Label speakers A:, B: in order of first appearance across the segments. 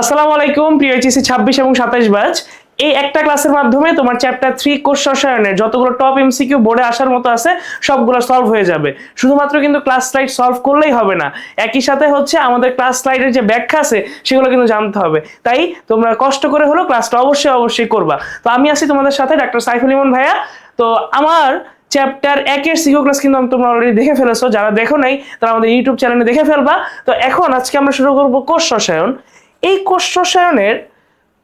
A: আসসালামু আলাইকুম প্রিয় এইচএসসি 26 এবং 27 ব্যাচ। এই একটা ক্লাসের মাধ্যমে তোমার চ্যাপ্টার 3 কোষ রসায়নের যতগুলো টপ এমসিকিউ বোর্ডে আসার মতো আছে সবগুলো সলভ হয়ে যাবে। শুধুমাত্র কিন্তু ক্লাস স্লাইড সলভ করলেই হবে না, একই সাথে হচ্ছে আমাদের ক্লাস স্লাইডের যে ব্যাখ্যা আছে সেগুলো কিন্তু জানতে হবে। তাই তোমরা কষ্ট করে হলো ক্লাসটা অবশ্যই করবা। তো আমি আছি তোমাদের সাথে ডাক্তার সাইফুল ইমন ভাইয়া। তো আমার চ্যাপ্টার 1-এর সিকিউ ক্লাস কিন্তু তোমরা অলরেডি দেখে ফেলেছো, যারা দেখো নাই তারা আমাদের ইউটিউব চ্যানেলে দেখে ফেলবা। তো এখন আজকে আমরা শুরু করবো কোষ রসায়ন। এই কোষ রসায়নের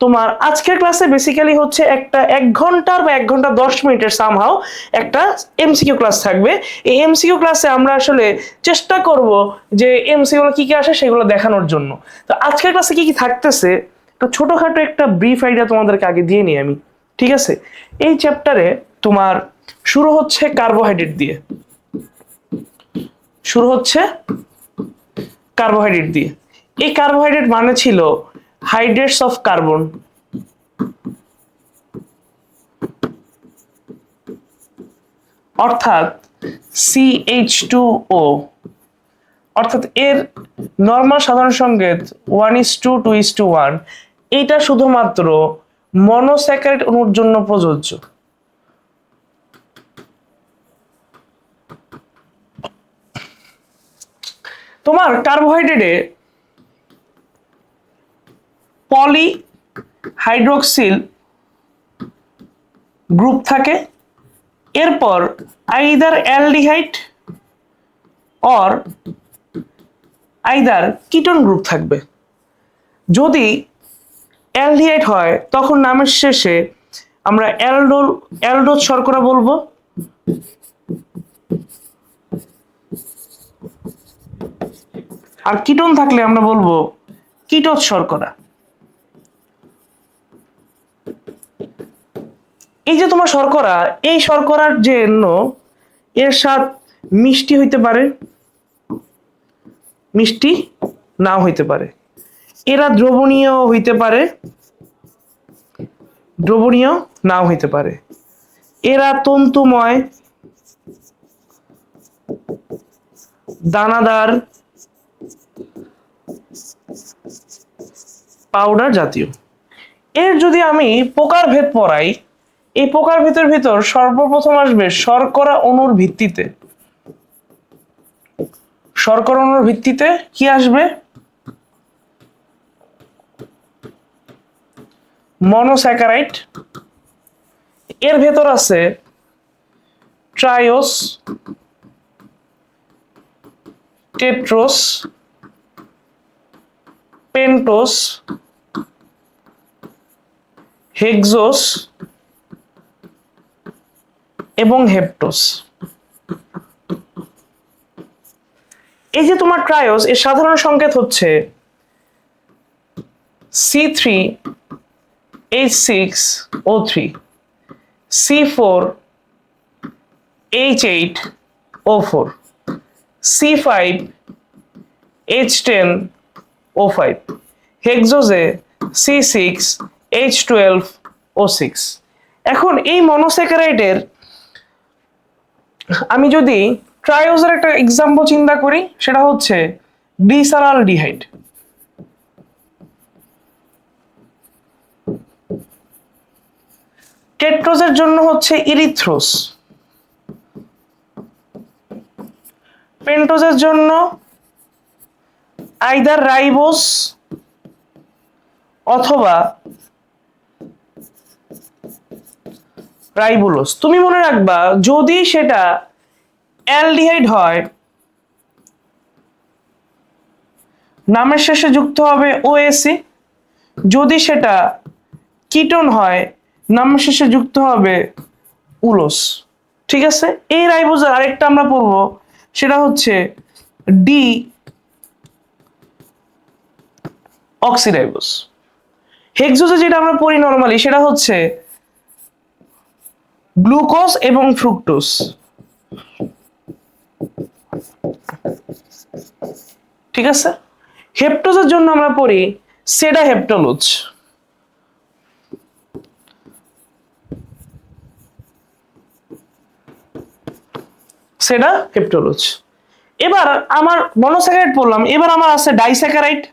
A: তোমার আজকের ক্লাসে বেসিক্যালি হচ্ছে একটা 1 ঘন্টার বা 1 ঘন্টা 10 মিনিটের সামহাও একটা এমসিকিউ ক্লাস থাকবে। এই এমসিকিউ ক্লাসে আমরা আসলে চেষ্টা করব যে এমসিকিউ কি কি আসে সেগুলো দেখানোর জন্য। তো আজকের ক্লাসে কি কি থাকতেছে একটা ছোটখাটো একটা ব্রিফ আইডিয়া তোমাদেরকে আগে দিয়ে নিই আমি, ঠিক আছে? এই চ্যাপ্টারে তোমার শুরু হচ্ছে কার্বোহাইড্রেট দিয়ে, শুরু হচ্ছে কার্বোহাইড্রেট দিয়ে। এই কার্বোহাইড্রেট মানে ছিল হাইড্রেটস অফ কার্বন, অর্থাৎ CH2O, অর্থাৎ এর নরমাল সাধারণ সংকেত 1:2:1। এটা শুধুমাত্র মনোস্যাকারাইড অণুর জন্য প্রযোজ্য। তোমার কার্বোহাইড্রেটে পলি হাইড্রোক্সিল গ্রুপ থাকে, এরপর either aldehyde or either ketone group থাকবে। যদি অ্যালডিহাইড হয় তখন নামের শেষে আমরা অ্যালডোজ শর্করা বলবো, আর কিটোন থাকলে আমরা বলবো কিটোজ শর্করা। এই যে তোমার শর্করা, এই শর্করার জন্য এর স্বাদ মিষ্টি হইতে পারে, মিষ্টি নাও হইতে পারে। এরা দ্রবণীয় হইতে পারে, দ্রবণীয় নাও হইতে পারে। এরা তন্তুময়, দানাদার, পাউডার জাতীয়। এর যদি আমি প্রকারভেদ পড়াই, এই প্রকারভেদের ভিতর সর্বপ্রথম আসবে শর্করা অণুর ভিত্তিতে। শর্করা অণুর ভিত্তিতে কি আসবে? মনোস্যাকারাইড। এর ভেতর আছে ট্রায়োস, টেট্রোস, পেন্টোস, হেক্সোস এবং হেপ্টোস। এই যে তোমার ট্রায়োস, এর সাধারণ সংকেত হচ্ছে C3H6O3, C4H8O4, C5H10O5, হেক্সোজে C6H12O6। এখন এই মনোস্যাকারাইডের আমি যদি ট্রায়োজের একটা এক্সাম্পল চিন্তা করি, সেটা হচ্ছে ডিসালালডিহাইড। টেট্রোজের জন্য হচ্ছে ইরিথ্রোস, পেন্টোজের জন্য আইদার রাইবোস অথবা রাইবুলোস। তুমি মনে রাখবা, যদি সেটা অ্যালডিহাইড হয় নামের শেষে যুক্ত হবে ওএসি, যদি সেটা কিটোন হয় নামের শেষে যুক্ত হবে উলোস, ঠিক আছে? এই রাইবোজের আরেকটা আমরা পড়বো, সেটা হচ্ছে ডি অক্সিরাইবোস। হেক্সোজে যেটা আমরা পড়ি নরমালি সেটা হচ্ছে গ্লুকোজ এবং ফ্রুক্টোজ, ঠিক আছে? হেপ্টোজের জন্য আমরা পড়ি সেডা হেপ্টোলোজ, সেডা হেপ্টোলোজ। এবার আমার মনোস্যাকারাইড পড়লাম, এবার আমার আছে ডাইস্যাকারাইড।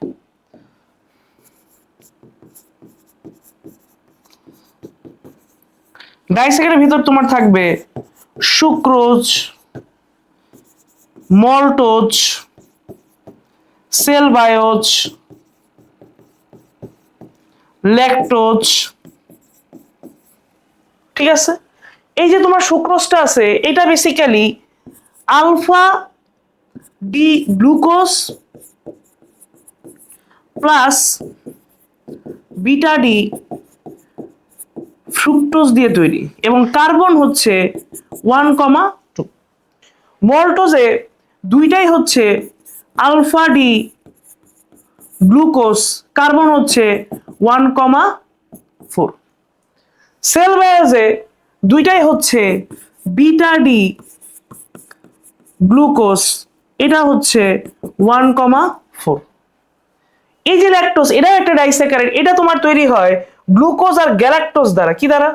A: ডাইস্যাকারাইডের ভিতর তোমার থাকবে sucrose, maltose, cellobiose, lactose. ঠিক আছে, এই যে তোমার সুক্রোজটা আছে এটা basically alpha D glucose plus beta D fructose দিয়ে তৈরি এবং কার্বন হচ্ছে 1,2। মল্টোজে দুইটাই হচ্ছে আলফা ডি গ্লুকোজ, কার্বন হচ্ছে 1,4। সেল বায়োজে দুইটাই হচ্ছে বিটা ডি গ্লুকোজ, এটা হচ্ছে 1,4। এই যে ল্যাকটোজ এটা একটা ডাইস্যাকারাইড, এটা তোমার তৈরি হয় গ্লুকোজ আর গ্যালাক্টোজ দ্বারা। কি দ্বারা?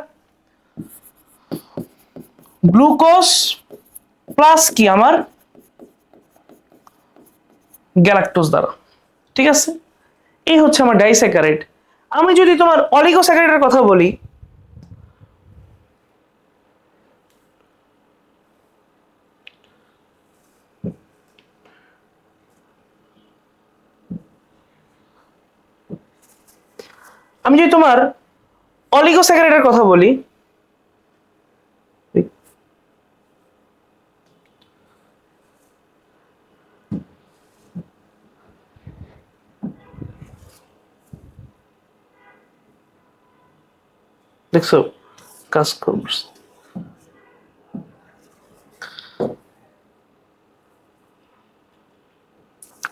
A: গ্লুকোজ প্লাস কি আমার গ্যালাক্টোজ দ্বারা। ঠিক আছে, এই হচ্ছে আমার ডাইস্যাকারাইড। আমি যদি তোমার অলিগোস্যাকারাইডের কথা বলি, আমি যদি তোমার অলিগোস্যাকারাইডের কথা বলি, দেখছো কাজ করবো।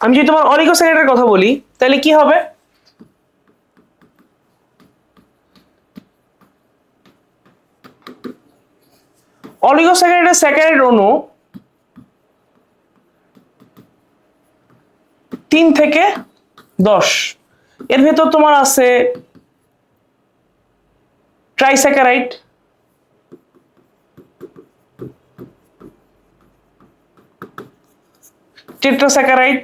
A: আমি যদি তোমার অলিগোস্যাকারাইডের কথা বলি তাহলে কি হবে? অলিগোস্যাকারাইডের স্যাকারাইড অণু 3 থেকে 10। এর ভেতর তোমার আছে ট্রাইস্যাকারাইড, টেট্রাস্যাকারাইড,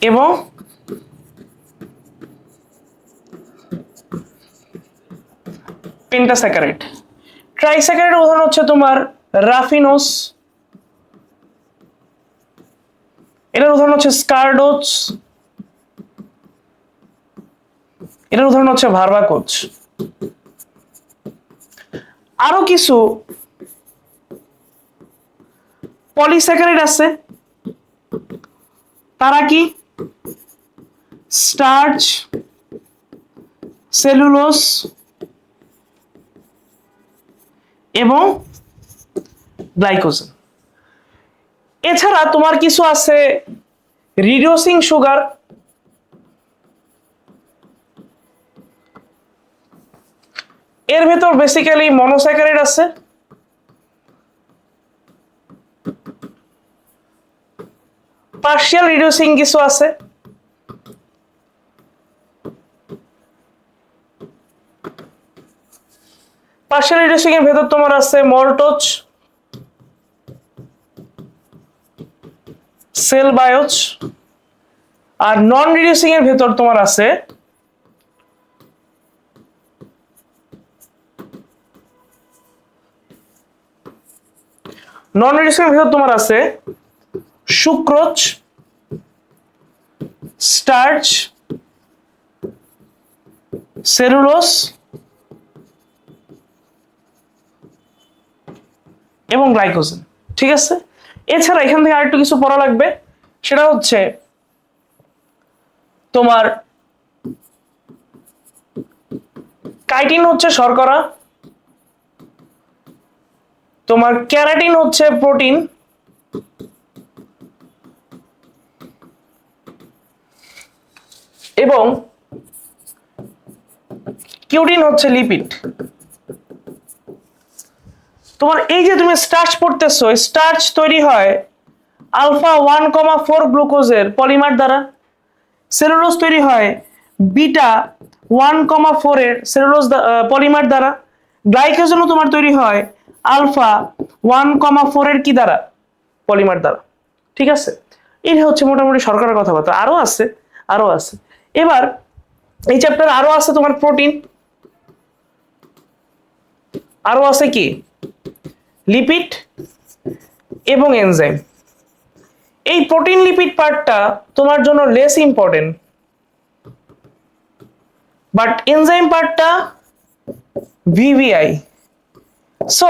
A: এবং পেন্টাস্যাকারাইড। ট্রাইস্যাকারাইডের উদাহরণ হচ্ছে তোমার রাফিনোস, এটার উদাহরণ হচ্ছে স্কারডোজ, এটার উদাহরণ হচ্ছে ভার্বাকোজ। আরো কিছু পলিস্যাকারাইড আছে, তারা কি? স্টার্চ, সেলুলোজ এবং গ্লাইকোজেন। এছাড়া তোমার কিছু আছে রিডিউসিং সুগার, এর ভেতর বেসিক্যালি মনোস্যাকারাইড আছে, পার্শিয়াল রিডিউসিং কিছু আছে, পার্শিয়াল রিডিউসিং এর ভেতর তোমার আছে মল্টোজ, সেল বায়োজ, আর নন রিডিউসিং এর ভেতর তোমার আছে সুক্রোজ, স্টার্চ, সেলুলোজ এবং গ্লাইকোজেন। ঠিক আছে, এছাড়া এখান থেকে আরেকটু কিছু পড়া লাগবে, সেটা হচ্ছে তোমার কাইটিন হচ্ছে শর্করা, তোমার ক্যারাটিন হচ্ছে প্রোটিন, এবং কিউটিন হচ্ছে লিপিড। তোমার এই যে তুমি স্টার্চ পড়তেছো, স্টার্চ তৈরি হয় আলফা 1,4 গ্লুকোজের পলিমার দ্বারা, সেলুলোজ তৈরি হয় বিটা 1,4 এর সেলুলোজ পলিমার দ্বারা, গ্লাইকোজেনও তোমার তৈরি হয় আলফা 1,4 এর কি দ্বারা? পলিমার দ্বারা। ঠিক আছে, এটা হচ্ছে মোটামুটি শর্করার কথাবার্তা। আরো আছে। এবার এই চ্যাপ্টার আরো আছে তোমার প্রোটিন, আরো আছে কি লিপিড এবং এনজাইম। এই প্রোটিন লিপিড পার্টটা তোমার জন্য লেস ইম্পর্টেন্ট, বাট এনজাইম পার্টটা ভিভিআই। সো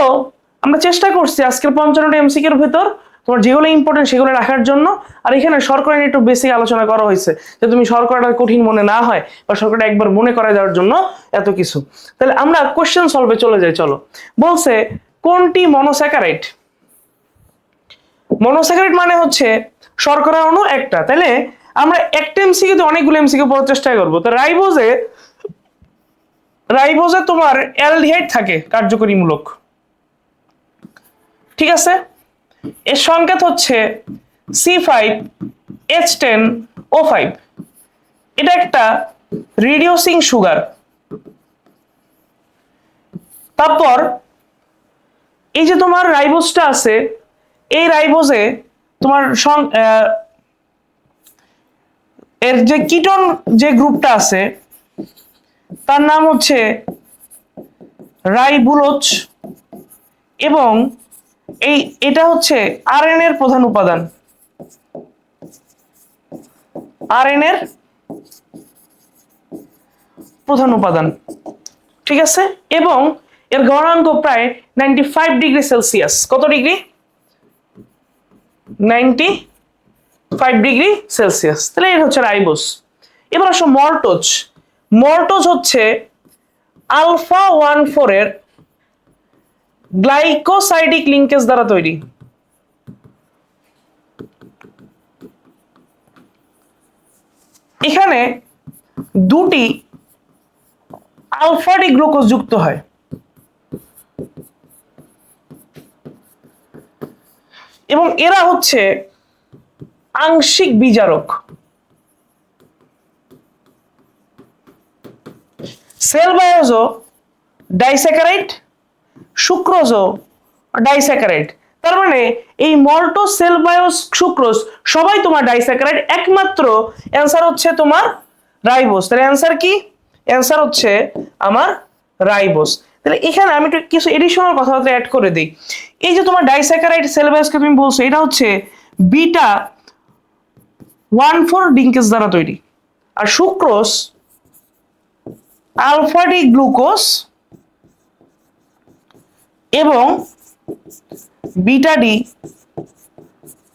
A: আমরা চেষ্টা করছি আজকের 55টা এমসিকিউর ভিতর তোমার যেগুলো ইম্পর্টেন্ট সেগুলো রাখার জন্য। আর এখানে শর্করা নিয়ে একটু বেসিক আলোচনা করা হয়েছে, যে তুমি শর্করাটা কঠিন মনে না হয় বা শর্করাটা একবার মনে করায় দেওয়ার জন্য এত কিছু। তাহলে আমরা কোশ্চেন সলভে চলে যাই। চলো, বলছে কোনটি মনোস্যাকারাইড? মনোস্যাকারাইড মানে হচ্ছে শর্করা অণু একটা। তাহলে আমরা একটা এমসিকিউতে অনেকগুলো এমসিকিউ পড়ার চেষ্টা করবো। তো রাইবোজে তোমার অ্যালডিহাইড থাকে কার্যকরীমূলক, ঠিক আছে। এর সংকেত হচ্ছে C5H10O5। এটা একটা রিডিউসিং সুগার। তারপর এই যে তোমার রাইবোজটা আছে, এই রাইবোজে তোমার এর যে কিটোন যে গ্রুপটা আছে তার নাম হচ্ছে রাইবুলোজ, এবং এটা হচ্ছে আরএনএ এর প্রধান উপাদান। ঠিক আছে, এবং এর গড়াঙ্ক প্রায় 95 ডিগ্রি সেলসিয়াস। কত ডিগ্রি? 95 degree Celsius. তাহলে এটা হচ্ছে রাইবোজ। এবার আসো মল্টোজ হচ্ছে আলফা 14 এর গ্লাইকোসাইডিক লিঙ্কেজ দ্বারা তৈরি। এখানে দুটি আলফা ডি গ্লুকোজ যুক্ত হয়, এবং এরা হচ্ছে আংশিক বিজারক। Cellobiose disaccharide, sucrose disaccharide. তার মানে এই মল্টোজ, সেল বায়োজ, সুক্রোজ সবাই তোমার ডাইস্যাকারাইড, একমাত্র অ্যান্সার হচ্ছে তোমার রাইবোজ। তাহলে অ্যান্সার কি? অ্যান্সার হচ্ছে আমার রাইবোজ। তাহলে এখানে আমি একটু কিছু এডিশনাল কথাবার্তা অ্যাড করে দিই। এই যে তোমার ডাইস্যাকারাইড সেল বায়োজকে তুমি বলছো, এটা হচ্ছে বিটা 14 লিঙ্কেজ দ্বারা তৈরি, আর সুক্রোজ আলফা ডি গ্লুকোজ এবং বিটা ডি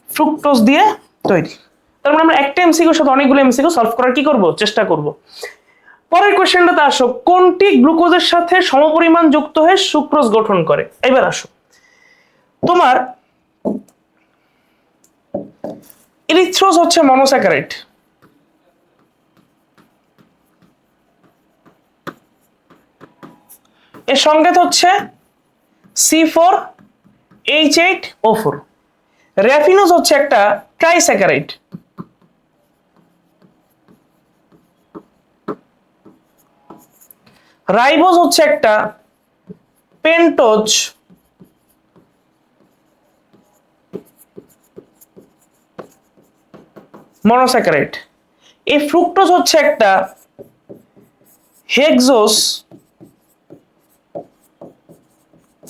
A: ফ্রুক্টোজ দিয়ে তৈরি। তার মানে আমরা একটা এমসিকিউর সাথে অনেকগুলো এমসিকিউ সলভ করার কি করব? চেষ্টা করব। পরের কোশ্চেনটাতে আসো, কোনটি গ্লুকোজের সাথে সমপরিমাণ যুক্ত হয়ে সুক্রোজ গঠন করে? এবার আসো, তোমার ইরিথ্রোজ হচ্ছে মনোস্যাকারাইড। এর সংকেত হচ্ছে C4H8O4। র্যাফিনোজ হচ্ছে একটা ট্রাইস্যাকারাইড। রাইবোজ হচ্ছে একটা পেন্টোজ। মনোস্যাকারাইড। এই ফ্রুক্টোজ হচ্ছে একটা হেক্সোজ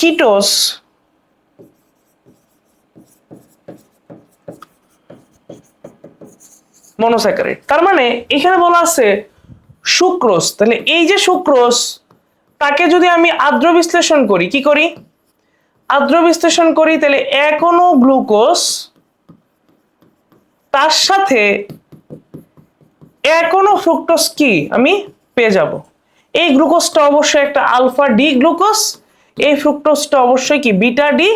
A: কিটোজ মনোস্যাকারাইড। তার মানে এখানে বলা আছে সুক্রোজ। তাহলে এই যে সুক্রোজ, তাকে যদি আমি আদ্র বিশ্লেষণ করি, কি করি? আদ্র বিশ্লেষণ করি, তাহলে এক অণু গ্লুকোজ, তার সাথে এক অণু ফ্রুক্টোজ কি আমি পেয়ে যাব। এই গ্লুকোজটা অবশ্যই একটা আলফা ডি গ্লুকোজ, এই ফ্রুক্টোজটা অবশ্যই কি বিটা ডি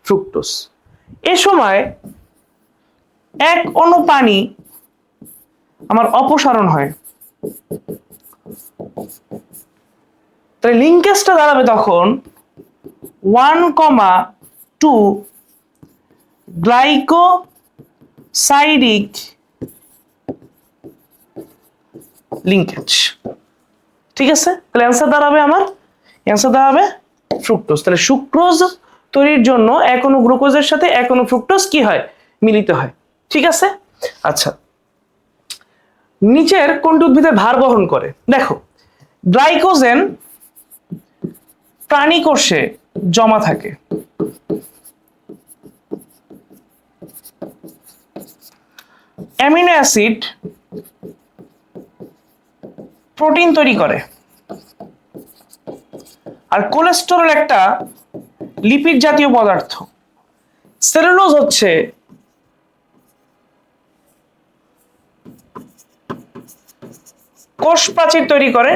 A: ফ্রুক্টোজ। এ সময় এক অণু পানি আমার অপসারণ হয়, তাহলে লিঙ্কেজটা দাঁড়াবে তখন 1,2 গ্লাইকোসাইডিক লিঙ্কেজ। ঠিক আছে, তাহলে অ্যান্সার দাঁড়াবে ফ্রুক্টোজ। তাহলে সুক্রোজ তৈরির জন্য এক অণু গ্লুকোজের সাথে এক অণু ফ্রুক্টোজ কি হয়? মিলিত হয়। ঠিক আছে। আচ্ছা, নিচের কোনটি উদ্ভিদে ভার বহন করে? দেখো, গ্লাইকোজেন প্রাণী কোষে জমা থাকে, অ্যামিনো অ্যাসিড প্রোটিন তৈরি করে, আর কোলেস্টেরল একটা লিপিড জাতীয় পদার্থ। সেলুলোজ হচ্ছে কোষ প্রাচীর তৈরি করে,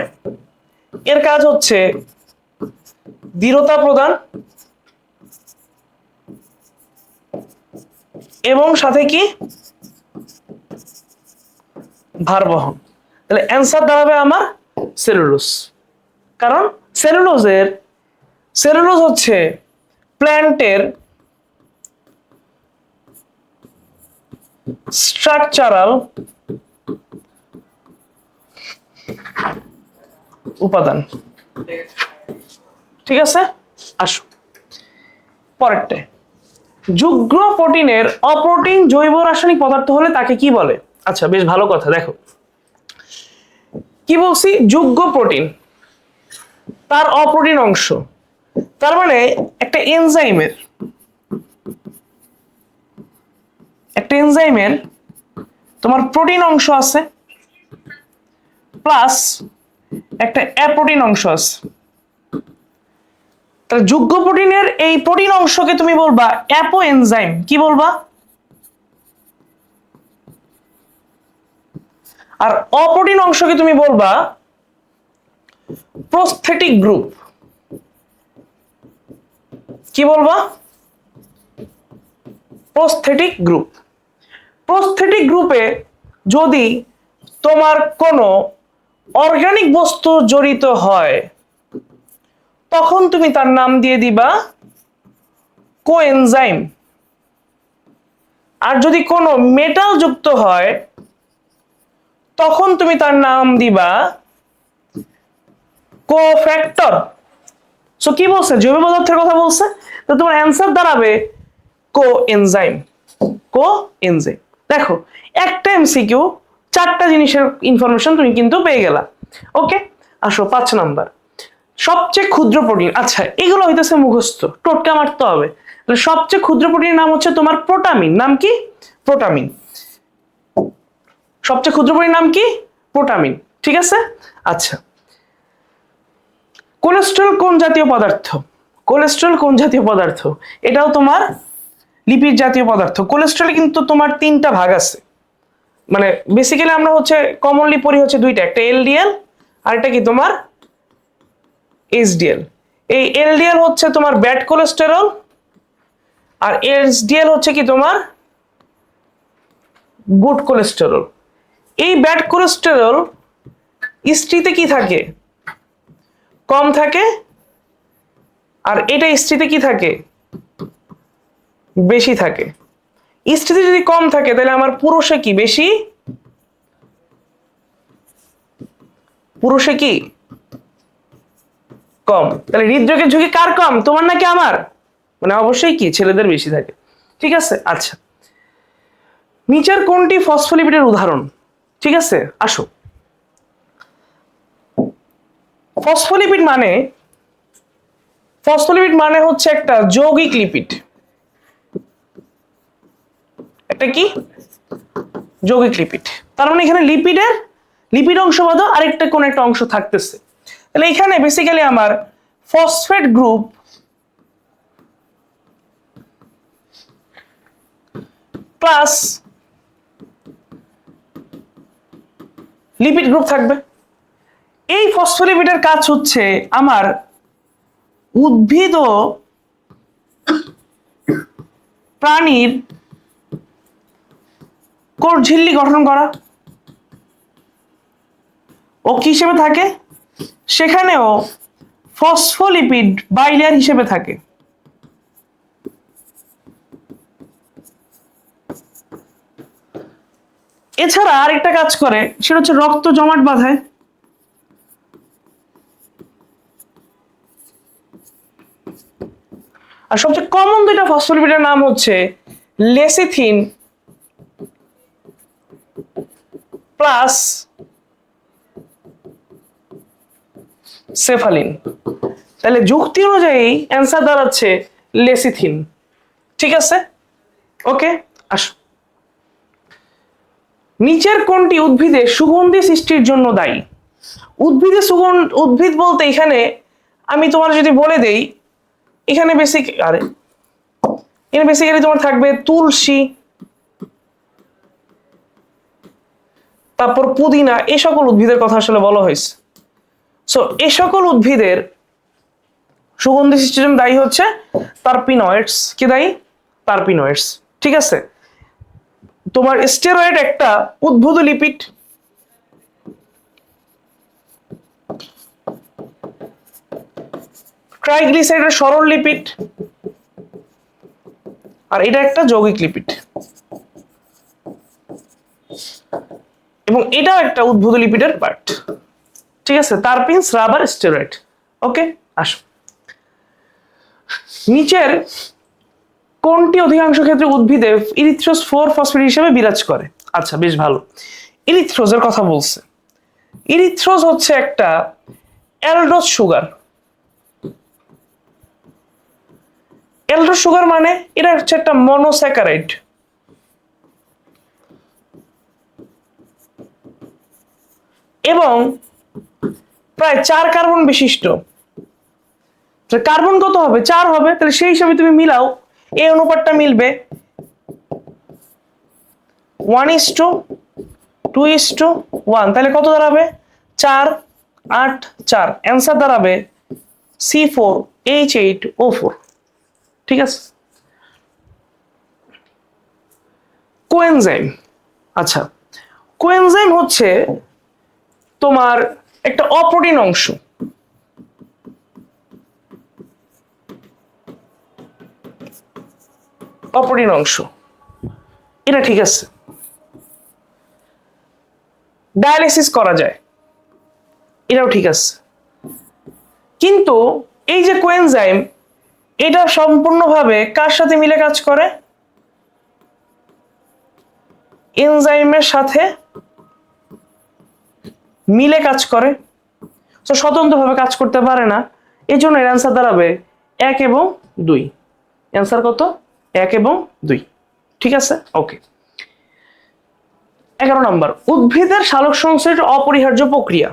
A: এর কাজ হচ্ছে দৃঢ়তা প্রদান এবং সাথে কি ভার বহন। তাহলে অ্যান্সার দাঁড়াবে আমার সেলুলোজ, কারণ সেলুলোজ হচ্ছে প্ল্যান্টের স্ট্রাকচারাল উপাদান। ঠিক আছে, আসো পরেরটা। যুগ্ম প্রোটিনের অপ্রোটিন জৈব রাসায়নিক পদার্থ হলে তাকে কি বলে? আচ্ছা, বেশ ভালো কথা। দেখো কি বলছি, যুগ্ম প্রোটিন, তার অপ্রোটিন অংশ, তার মানে একটা এনজাইমের তোমার প্রোটিন অংশ আছে প্লাস একটা অ্যাপ্রোটিন অংশ আছে। তাহলে যুগ্ম প্রোটিনের এই প্রোটিন অংশকে তুমি বলবা অ্যাপো এনজাইম। কি বলবা? আর অপ্রোটিন অংশকে তুমি বলবা প্রস্থেটিক গ্রুপ। কি বলবা? Prosthetic group. প্রস্থেটিক গ্রুপে যদি তোমার কোনো অর্গানিক বস্তু জড়িত হয় তখন তুমি তার নাম দিয়ে দিবা কোএনজাইম। আর যদি কোনো মেটাল যুক্ত হয় তখন তুমি তার নাম দিবা কোফ্যাক্টর। সো কি বলছে? জৈব পদার্থের কথা বলছে, তো তোমার অ্যান্সার দাঁড়াবে কোএনজাইম। কোএনজাইম। দেখো, একটা এমসিকিউ 4টা জিনিসের ইনফরমেশন তুমি কিন্তু পেয়ে গেলা। ওকে, আসো 5 নাম্বার, সবচেয়ে ক্ষুদ্র প্রোটিন। আচ্ছা, এগুলো হইতেছে মুখস্থ, টোটকা মারতে হবে। তাহলে সবচেয়ে ক্ষুদ্র প্রোটিনের নাম হচ্ছে তোমার প্রোটামিন। নাম কি? প্রোটামিন। সবচেয়ে ক্ষুদ্র প্রোটিন নাম কি? প্রোটামিন। ঠিক আছে। আচ্ছা, কোলেস্টেরল কোন জাতীয় পদার্থ? কোলেস্টেরল কোন জাতীয় পদার্থ? এটাও তোমার লিপিড জাতীয় পদার্থ। কোলেস্টেরল কিন্তু তোমার 3টা ভাগ আছে, মানে বেসিক্যালি আমরা হচ্ছে কমনলি পড়ি হচ্ছে 2টা, একটা এলডিএল আর একটা কি তোমার এইচডিএল। এই এলডিএল হচ্ছে তোমার ব্যাড কোলেস্টেরল আর এইচডিএল হচ্ছে কি তোমার গুড কোলেস্টেরল। এই ব্যাড কোলেস্টেরল স্ত্রীতে কি থাকে? কম থাকে, আর এটা স্ত্রীতে কি থাকে? বেশি থাকে। স্ত্রীতে যদি কম থাকে তাহলে আমার পুরুষে কি বেশি, পুরুষে কি কম। তাহলে হৃদরোগের ঝুঁকি কার কম, তোমার নাকি আমার? মানে অবশ্যই কি ছেলেদের বেশি থাকে। ঠিক আছে। আচ্ছা, নিচের কোনটি ফসফোলিপিডের উদাহরণ? ঠিক আছে, আসো। ফসফোলিপিড মানে হচ্ছে একটা যৌগিক লিপিড। একটা কি যৌগিক লিপিড। তার মানে এখানে লিপিড অংশ বাদে আরেকটা কোন একটা অংশ থাকতেছে। তাহলে এখানে বেসিক্যালি আমার phosphate group plus lipid group থাকবে। এই ফসফোলিপিডের কাজ হচ্ছে আমার উদ্ভিদ ও প্রাণীর কোষ ঝিল্লি গঠন করা। ও কি হিসেবে থাকে? সেখানেও ফসফোলিপিড বাইলেয়ার হিসেবে থাকে। এছাড়া আরেকটা কাজ করে, সেটা হচ্ছে রক্ত জমাট বাঁধায়। আর সবচেয়ে কমন 2টা ফসফোলিপিডের নাম হচ্ছে লেসিথিন প্লাস সেফালিন। তাহলে যুক্তি অনুযায়ী অ্যান্সার দাঁড়াচ্ছে লেসিথিন। ঠিক আছে, ওকে। আসো, নিচের কোনটি উদ্ভিদে সুগন্ধি সৃষ্টির জন্য দায়ী? উদ্ভিদ বলতে এখানে আমি তোমার যদি বলে দেই, এখানে বেসিক্যালি তোমার থাকবে তুলসী, তারপর পুদিনা, এই সকল উদ্ভিদের কথা আসলে বলা হয়েছে। সো এই সকল উদ্ভিদের সুগন্ধি সৃষ্টির জন্য দায়ী হচ্ছে টারপিনয়েডস। কি দায়ী? টারপিনয়েডস। ঠিক আছে, তোমার স্টেরয়েড একটা উদ্ভিদ লিপিড, ট্রাইগ্লিসাইড এর সরল লিপিড, আর এটা একটা যৌগিক লিপিড, এবং এটাও একটা উদ্ভিদ লিপিডের পার্ট। ঠিক আছে, টারপিন, স্রাব আর স্টেরয়েড। ওকে, আসো, নিচের কোনটি অধিকাংশ ক্ষেত্রে উদ্ভিদে ইরিথ্রোজ 4 ফসফেট হিসেবে বিরাজ করে? আচ্ছা, বেশ ভালো। ইরিথ্রোজের কথা বলছে। ইরিথ্রোজ হচ্ছে একটা অ্যালডোজ সুগার। অ্যালডোজ সুগার মানে এটা হচ্ছে একটা মনোস্যাকারাইড। এবং প্রায় 4 কার্বন বিশিষ্ট। কার্বন কত হবে? 4 হবে। তাহলে সেই হিসাবে তুমি মিলাও, এই অনুপাতটা মিলবে 1:2:1। তাহলে কত দাঁড়াবে? 4 8 4। অ্যান্সার দাঁড়াবে C4H8O4। ঠিক আছে, কোএনজাইম। আচ্ছা, কোএনজাইম হচ্ছে তোমার একটা অপ্রোটিন অংশ। অপ্রোটিন অংশ, এটা ঠিক আছে। ডায়ালিসিস করা যায়, এটাও ঠিক আছে। কিন্তু এই যে কোএনজাইম, এটা সম্পূর্ণভাবে কার সাথে মিলে কাজ করে? এনজাইমের সাথে মিলে কাজ করে। তো স্বতন্ত্রভাবে কাজ করতে পারে না। এই জন্য এর অ্যান্সার দাঁড়াবে 1 এবং 2। অ্যান্সার কত? 1 এবং 2। ঠিক আছে, ওকে। 11 নম্বর, উদ্ভিদের সালোক সংশ্লেষের অপরিহার্য প্রক্রিয়া।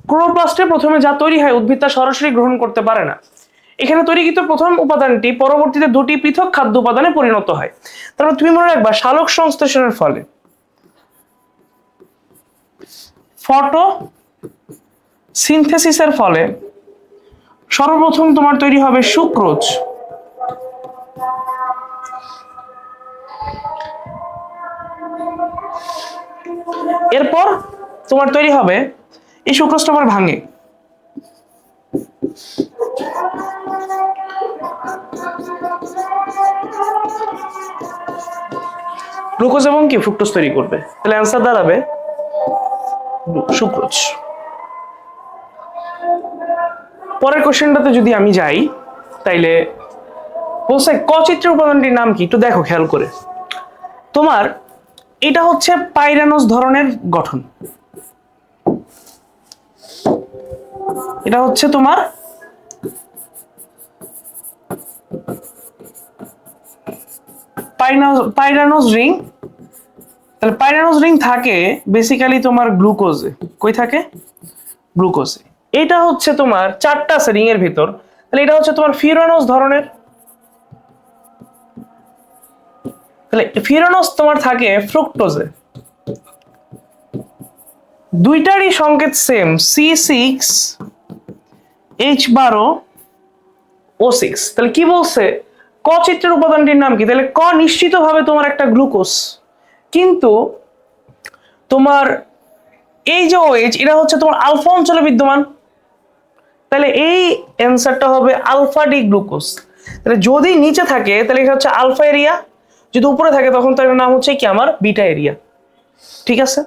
A: ক্লোরোপ্লাস্টে প্রথমে যা তৈরি হয় উদ্ভিদ তা সরাসরি গ্রহণ করতে পারে না। এখানে তৈরিকৃত প্রথম উপাদানটি পরবর্তীতে দুটি পৃথক খাদ্য উপাদানে পরিণত হয়। তারপর তুমি মনে রাখবা, সালোক সংশ্লেষণের ফলে ফটো সিনথেসিসের ফলে সর্বপ্রথম তোমার তৈরি হবে সুক্রোজ। এরপর তোমার তৈরি হবে, এই সুক্রোজটা আবার ভাঙে, গ্লুকোজ এবং কি ফ্রুক্টোজ তৈরি করবে। তাহলে অ্যান্সার দাঁড়াবে সুক্রোজ। পরের কোশ্চেনটাতে যদি আমি যাই, তাইলে বলছে ক চিত্রের উপাদানটির নাম কি? একটু দেখো খেয়াল করে। তোমার এটা হচ্ছে পাইরানোস ধরনের গঠন। এটা হচ্ছে তোমার পাইরানোস রিং। তাহলে পাইরানোস রিং থাকে বেসিক্যালি তোমার গ্লুকোজে। কই থাকে? গ্লুকোজে। এটা হচ্ছে তোমার 4টা আছে রিং এর ভিতর। তাহলে এটা হচ্ছে তোমার ফিউরানোস ধরনের। তাহলে ফিউরানোস তোমার থাকে ফ্রুক্টোজে। দুইটারই সংকেত সেম, C6H12O6। তাহলে কি বলছে? ক চিত্রের উপাদানটির নাম কি? তাহলে ক নিশ্চিতভাবে তোমার একটা গ্লুকোজ, কিন্তু তোমার এই যে OH, এটা হচ্ছে তোমার আলফা অঞ্চলে বিদ্যমান। তাহলে এই অ্যান্সারটা হবে আলফা ডি গ্লুকোজ। তাহলে যদি নিচে থাকে তাহলে এটা হচ্ছে আলফা এরিয়া, যদি উপরে থাকে তখন তার নাম হচ্ছে কি আমার বিটা এরিয়া। ঠিক আছে,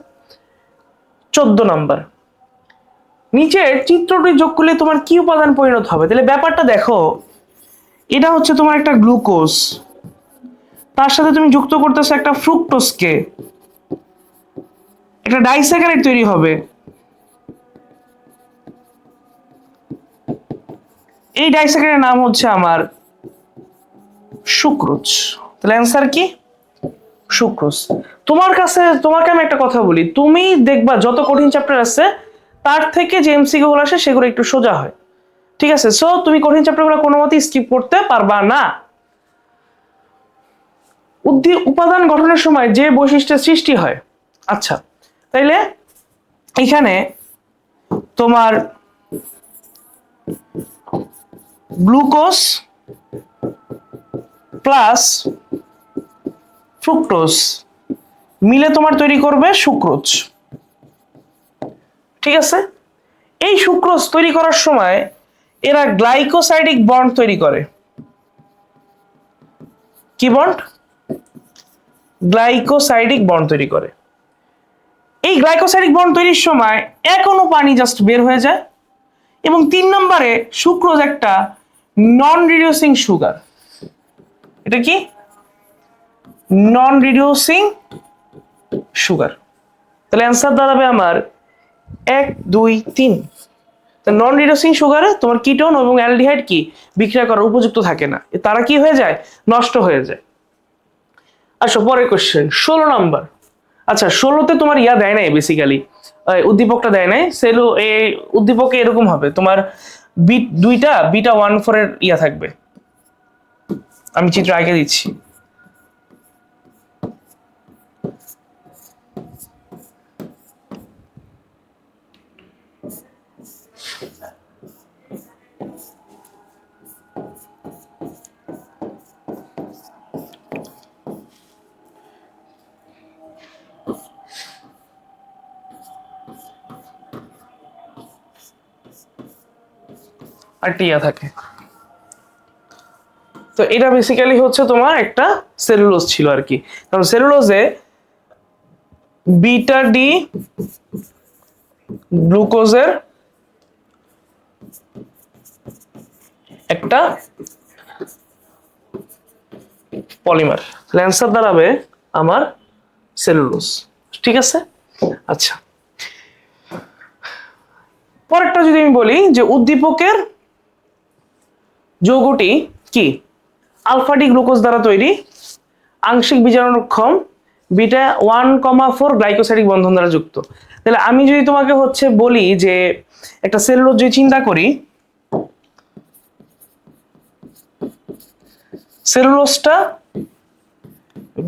A: 14 নাম্বার, নিচের চিত্রটি যোগ করলে তোমার কি উপাদান পরিণত হবে? তাহলে ব্যাপারটা দেখো, এটা হচ্ছে তোমার একটা গ্লুকোজ, তার সাথে তুমি যুক্ত করতেছো একটা ফ্রুক্টোজকে, একটা ডাইস্যাকারাইড তৈরি হবে। এই ডাইস্যাকারাইডের নাম হচ্ছে আমার সুক্রোজ। তাহলে অ্যান্সার কি? সুক্রোজ। তোমাকে আমি একটা কথা বলি, তুমি দেখবা যত কঠিন চ্যাপ্টার আছে তার থেকে যে এমসিকিউ গুলো আসে সেগুলো একটু সোজা হয়, ঠিক আছে? সো তুমি কঠিন চ্যাপ্টারগুলো কোনো মতেই স্কিপ করতে পারবা না। উপাদান গঠনের সময় যে বৈশিষ্ট্যের সৃষ্টি হয়, আচ্ছা তাইলে এখানে তোমার গ্লুকোজ প্লাস ফ্রুক্টোজ মিলে তোমার তৈরি করবে সুক্রোজ, ঠিক আছে? এই সুক্রোজ তৈরি করার সময় এরা গ্লাইকোসাইডিক বন্ড তৈরি করে। কি বন্ড? গ্লাইকোসাইডিক বন্ড তৈরি করে। এই গ্লাইকোসাইডিক বন্ড তৈরির সময় এক অণু পানি জাস্ট বের হয়ে যায়। এবং 3 নম্বরে সুক্রোজ একটা নন রিডিউসিং সুগার। এটা কি? নন রিডিউসিং সুগার। তাহলে অ্যান্সার দাঁড়াবে আমার 1 2 3। নন রিডিউসিং সুগারে তোমার কিটোন এবং অ্যালডিহাইড কি বিক্রিয়া করার উপযুক্ত থাকে না, তারা কি হয়ে যায়? নষ্ট হয়ে যায়। আচ্ছা পরের কোশ্চেন 16 নম্বর। আচ্ছা 16তে তোমার ইয়া দেয় নাই, বেসিক্যালি উদ্দীপকটা দেয় নাই। এই উদ্দীপকে এরকম হবে তোমার দুইটা বিটা 1,4 এর ইয়া থাকবে। আমি চিত্র আগে দিচ্ছি। একটা ইয়া থাকে, তো এটা বেসিক্যালি হচ্ছে তোমার একটা সেলুলোজ ছিল আর কি। কারণ সেলুলোজে বিটা ডি গ্লুকোজের একটা পলিমার। অ্যান্সার দাঁড়াবে আমার সেলুলোজ, ঠিক আছে? আচ্ছা পরেরটা যদি আমি বলি যে উদ্দীপকের যৌগটি কি? আলফা ডি গ্লুকোজ দ্বারা তৈরি, আংশিক বিজারণক্ষম, বিটা 1,4 গ্লাইকোসাইডিক বন্ধন দ্বারা যুক্ত। তাহলে আমি যদি তোমাকে হচ্ছে বলি যে একটা সেলুলোজ যদি চিন্তা করি, সেলুলোজটা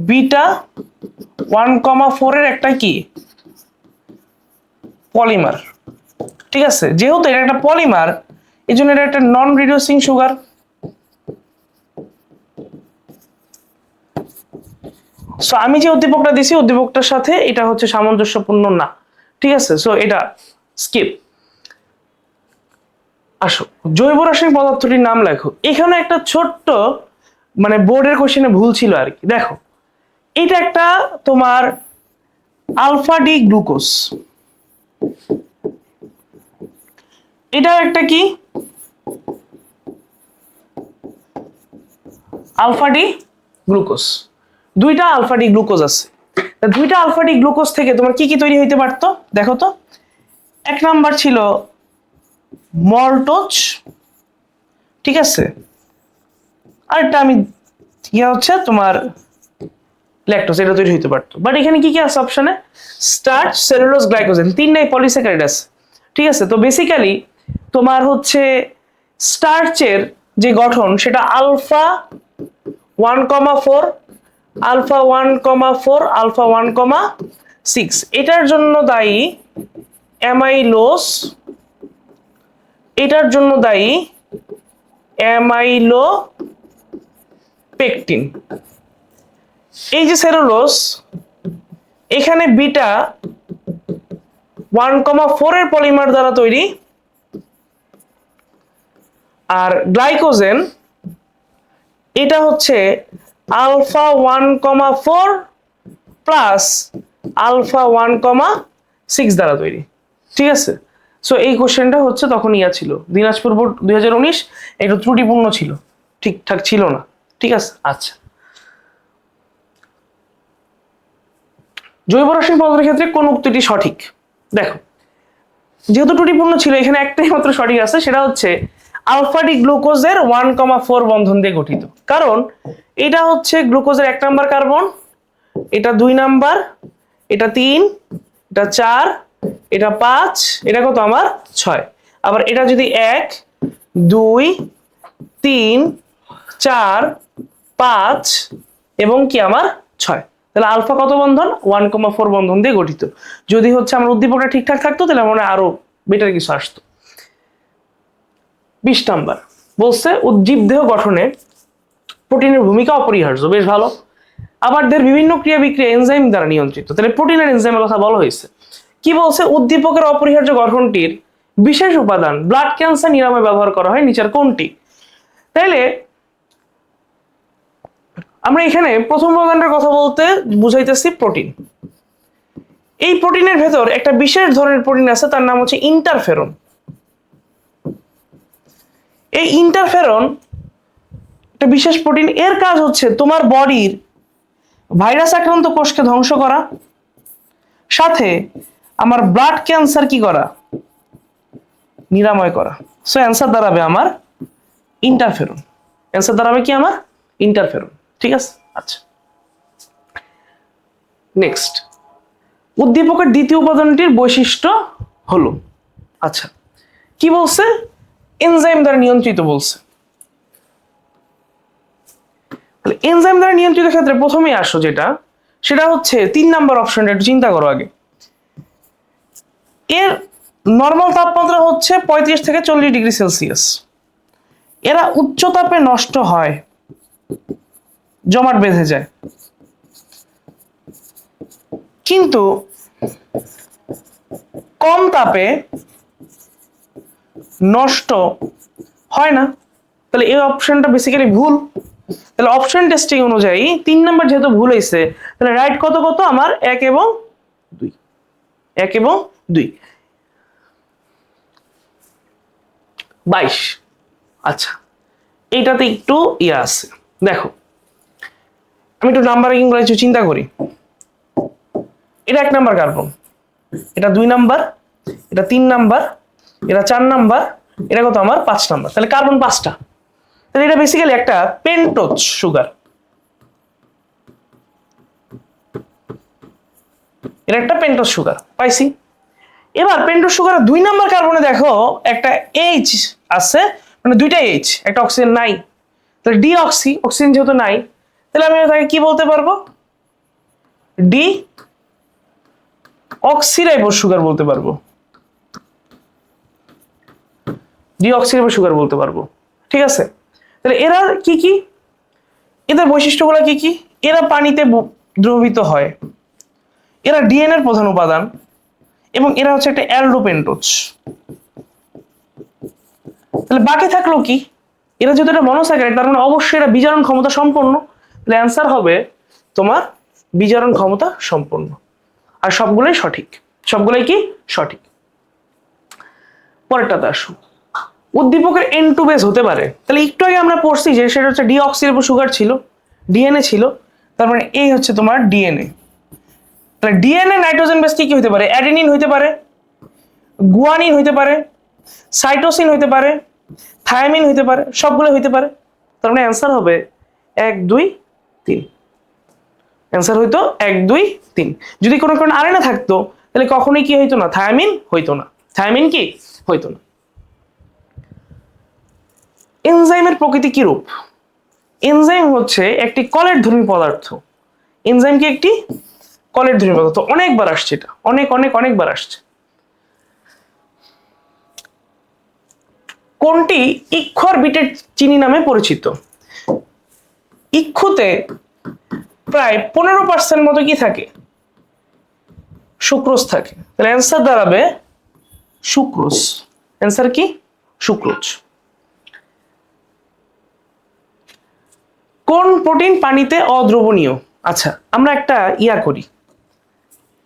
A: বিটা 1,4 এর একটা কি পলিমার, ঠিক আছে? যেহেতু এটা একটা পলিমার এই জন্য এটা একটা নন রিডিউসিং সুগার। সো আমি যে উদ্দীপকটা দিছি উদ্দীপকটার সাথে এটা হচ্ছে সামঞ্জস্যপূর্ণ না, ঠিক আছে? সো এটা স্কিপ। আসো জৈব রাসায়নিক পদার্থটির নাম লেখো। এখানে একটা ছোট্ট মানে বোর্ডের কোশ্চেনে ভুল ছিল আর কি। দেখো এটা একটা তোমার আলফা ডি গ্লুকোজ, এটা একটা কি আলফা ডি গ্লুকোজ। দুইটা আলফা ডি গ্লুকোজ আছে। দুইটা আলফা ডি গ্লুকোজ থেকে তোমার কি কি তৈরি হইতে পারতো দেখো তো। এক নাম্বার ছিল মল্টোজ, ঠিক আছে? আরেকটা আমি ইয়া হচ্ছে তোমার ল্যাকটোজ, এটা তৈরি হইতে পারতো। বাট এখানে কি কি আছে অপশনে? স্টার্চ, সেলুলোজ, গ্লাইকোজেন, তিনটাই পলিস্যাকারাইড আছে, ঠিক আছে? তো বেসিক্যালি তোমার হচ্ছে স্টার্চের যে গঠন সেটা আলফা 1,4 আলফা 1,4 আলফা 1,6। এটার জন্য দায়ী অ্যামাইলোজ, এটার জন্য দায়ী অ্যামাইলোপেকটিন। এই যে সেলুলোজ এখানে বিটা 1,4 এর পলিমার দ্বারা তৈরি, আর গ্লাইকোজেন এটা হচ্ছে আলফা 1,4 প্লাস আলফা 1,6 দ্বারা তৈরি, ঠিক আছে? সো এই কোশ্চেনটা হচ্ছে তখন ইয়া ছিল দিনাজপুর বোর্ড 2019, একটু ত্রুটিপূর্ণ ছিল, ঠিকঠাক ছিল না, ঠিক আছে? আচ্ছা জৈব রাসায়নিক পদার্থের ক্ষেত্রে কোন উক্তিটি সঠিক? দেখো, যেহেতু ত্রুটিপূর্ণ ছিল, এখানে একটাই মাত্র সঠিক আছে, সেটা হচ্ছে আলফা ডি গ্লুকোজের 1,4 বন্ধন দিয়ে গঠিত। কারণ এটা হচ্ছে গ্লুকোজের 1 নাম্বার কার্বন, এটা 2 নাম্বার, এটা 3, এটা 4, এটা 5, এটা কত আমার 6। আবার এটা যদি 1, 2, 3, 4, 5 এবং কি আমার 6, তাহলে আলফা কত বন্ধন? 1,4 বন্ধন দিয়ে গঠিত। যদি হচ্ছে আমার উদ্দীপকটা ঠিকঠাক থাকতো তাহলে মনে হয় আরো বেটার কিছু আসতো। 20 নাম্বার বলছে উদ্দীপ দেহ গঠনে প্রোটিনের ভূমিকা অপরিহার্য। বেশ ভালো। আবার দেহের বিভিন্ন ক্রিয়া বিক্রিয়া এনজাইম দ্বারা নিয়ন্ত্রিত। তাহলে প্রোটিন আর এনজাইমের কথা বলা হয়েছে। কি বলছে? উদ্দীপকের অপরিহার্য গঠনটির বিশেষ উপাদান ব্লাড ক্যান্সার নিরাময় ব্যবহার করা হয় নিচের কোনটি? তাইলে আমরা এখানে প্রথম উপাদানটার কথা বলতে বুঝাইতেছি প্রোটিন। এই প্রোটিনের ভেতর একটা বিশেষ ধরনের প্রোটিন আছে, তার নাম হচ্ছে ইন্টারফেরন। এই ইন্টারফেরন একটা বিশেষ প্রোটিন, এর কাজ হচ্ছে তোমার বডির ভাইরাস আক্রান্ত কোষকে ধ্বংস করা, সাথে আমার ব্লাড ক্যান্সার কি করা? নিরাময় করা। সো অ্যান্সার দাঁড়াবে আমার ইন্টারফেরন। অ্যান্সার দাঁড়াবে কি আমার? ইন্টারফেরন। ঠিক আছে, আচ্ছা নেক্সট, উদ্দীপকের দ্বিতীয় উপাদানটির বৈশিষ্ট্য হলো, আচ্ছা কি বলছে? এনজাইম দ্বারা নিয়ন্ত্রিত বলছে। এনজাইম দ্বারা নিয়ন্ত্রিত ক্ষেত্রে প্রথমেই আসো যেটা, সেটা হচ্ছে 3 নাম্বার অপশনটা, একটু চিন্তা করো আগে। এর নরমাল তাপমাত্রা হচ্ছে 35 থেকে 40 ডিগ্রি সেলসিয়াস। এরা উচ্চ তাপে নষ্ট হয়, জমাট বেঁধে যায়, কিন্তু কম তাপে নষ্ট হয় না। তাহলে এই অপশনটা বেসিক্যালি ভুল। তাহলে অপশন টেস্টিং অনুযায়ী 3 নাম্বার যেহেতু ভুল হয়েছে, তাহলে রাইট কত কত আমার? 1 এবং 2। 1 এবং 2, 22। আচ্ছা, এইটাতে একটু ইয়ে আছে, দেখো আমি একটু নাম্বারিং করে কিছু চিন্তা করি। এটা 1 নাম্বার কার্বন, এটা 2 নাম্বার, এটা 3 নাম্বার, এটা 4 নাম্বার, এটা কত আমার? 5 নাম্বার। তাহলে কার্বন 5টা। তাহলে এটা বেসিক্যালি একটা পেন্টোজ সুগার। এটা একটা পেন্টোজ সুগার পাইছি। এবার পেন্টোজ সুগারের 2 নাম্বার কার্বনে দেখো একটা এইচ আছে, মানে 2টা এইচ, একটা অক্সিজেন নাই। তাহলে ডি অক্সি, অক্সিজেন যেহেতু নাই, তাহলে আমি তাকে কি বলতে পারবো? ডি অক্সিরাইবোজ সুগার বলতে পারবো। ডি অক্সিরাইবোজ সুগার বলতে পারবো। ঠিক আছে, তাহলে এরা কি কি, এদের বৈশিষ্ট্যগুলো কি কি? এরা পানিতে দ্রবীভূত হয়, এরা ডিএনএ এর প্রধান উপাদান, এবং এরা হচ্ছে একটা অ্যালডোপেন্টোজ। তাহলে বাকি থাকলো কি? এরা যেহেতু একটা মনোস্যাকারাইড, তার মানে অবশ্যই এরা বিজারণ ক্ষমতা সম্পন্ন। তাহলে অ্যান্সার হবে তোমার বিজারণ ক্ষমতা সম্পন্ন। আর সবগুলোই সঠিক, সবগুলোই কি সঠিক। পরেরটাতে আসো, উদ্দীপকের N2 বেস হতে পারে। তাহলে একটু আগে আমরা পড়ছি যে সেটা হচ্ছে ডিঅক্সিরাইবোজ সুগার ছিল, ডিএনএ ছিল, তার মানে এই হচ্ছে তোমার ডিএনএ। তাহলে ডিএনএ নাইট্রোজেন বেস কি হতে পারে? অ্যাডেনিন হতে পারে, গুয়ানিন হতে পারে, সাইটোসিন হতে পারে, থায়ামিন হতে পারে, সবগুলো হতে পারে। তার মানে অ্যান্সার হবে 1, 2, 3। অ্যান্সার হইতো 1, 2, 3। যদি কোনো কারণে আরএনএ থাকতো তাহলে কখনোই কি হইতো না? থায়ামিন হইতো না। থায়ামিন কি হইতো না। এনজাইমের প্রকৃতি কি রূপ? এনজাইম হচ্ছে একটি কলেরধর্মী পদার্থ। এনজাইম কি একটি কলেরধর্মী পদার্থ। অনেকবার আসছে এটা, অনেকবার আসছে। কোনটি ইক্ষুর বিটের চিনি নামে পরিচিত? ইক্ষুতে প্রায় 15% মতো কি থাকে? সুক্রোজ থাকে। তাহলে অ্যান্সার দাঁড়াবে সুক্রোজ। অ্যান্সার কি? সুক্রোজ। কোন প্রোটিন পানিতে অদ্রবণীয়? আচ্ছা, আমরা একটা ইয়া করি।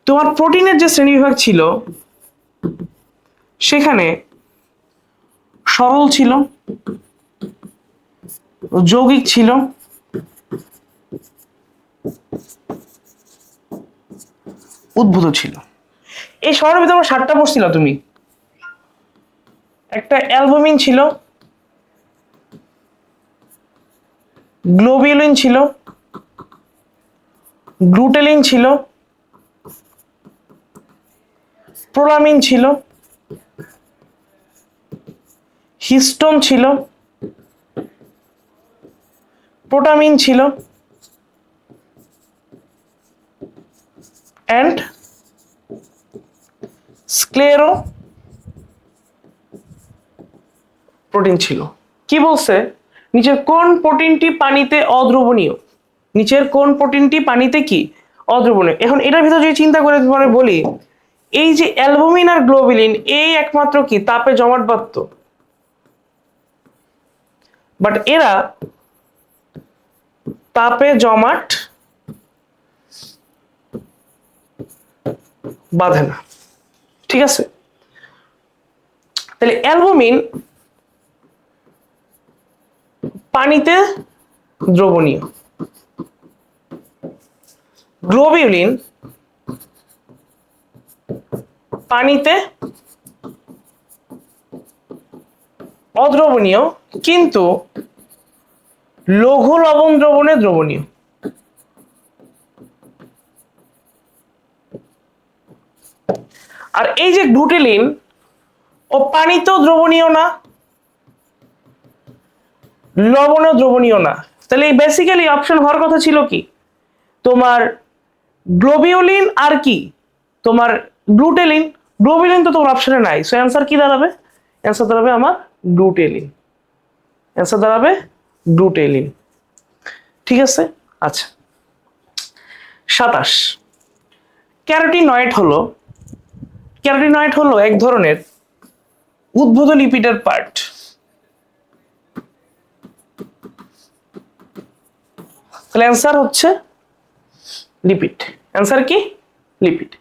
A: তোমার প্রোটিনের যে শ্রেণীবিভাগ ছিল সেখানে সরল ছিল, যৌগিক ছিল, উদ্ভূত ছিল। এই শহরের ভিতরে আমার 7টা পড়ছিল তুমি। একটা অ্যালবুমিন ছিল, গ্লোবিউলিন ছিল, গ্লুটেলিন ছিল, প্রোলামিন ছিল, হিস্টোন ছিল, প্রোটামিন ছিল, অ্যান্ড স্ক্লেরো প্রোটিন ছিল। কি বলছে? নিচের কোন প্রোটিনটি পানিতে অদ্রবণীয়? নিচের কোন প্রোটিনটি পানিতে কি অদ্রবণীয়? এখন এটার ভিতরে যদি চিন্তা করে পরে বলি, এই যে অ্যালবুমিন আর গ্লোবিলিন এই একমাত্র কি তাপে জমাটবদ্ধ, বাট এরা তাপে জমাট বাঁধে না। ঠিক আছে, তাহলে অ্যালবুমিন পানিতে দ্রবণীয়, গ্লোবিউলিন পানিতে অদ্রবণীয়, কিন্তু লঘু লবণ দ্রবণে দ্রবণীয়। আর এই যে গ্লুটেলিন ও পানিতেও দ্রবণীয় না, লবণেও দ্রবণীয় না। তাহলে এই বেসিক্যালি অপশন হওয়ার কথা ছিল কি তোমার গ্লোবিউলিন আর কি তোমার গ্লুটেলিন। গ্লোবিউলিন তো তোমার অপশনে নাই, সো অ্যান্সার কি দাঁড়াবে? অ্যান্সার দাঁড়াবে আমার গ্লুটেলিন। অ্যান্সার দাঁড়াবে গ্লুটেলিন। ঠিক আছে, আচ্ছা। 27 ক্যারোটিনয়েড হলো এক ধরনের উদ্ভূত লিপিডের পার্ট। তাহলে অ্যান্সার হচ্ছে লিপিড। অ্যান্সার কি? লিপিড।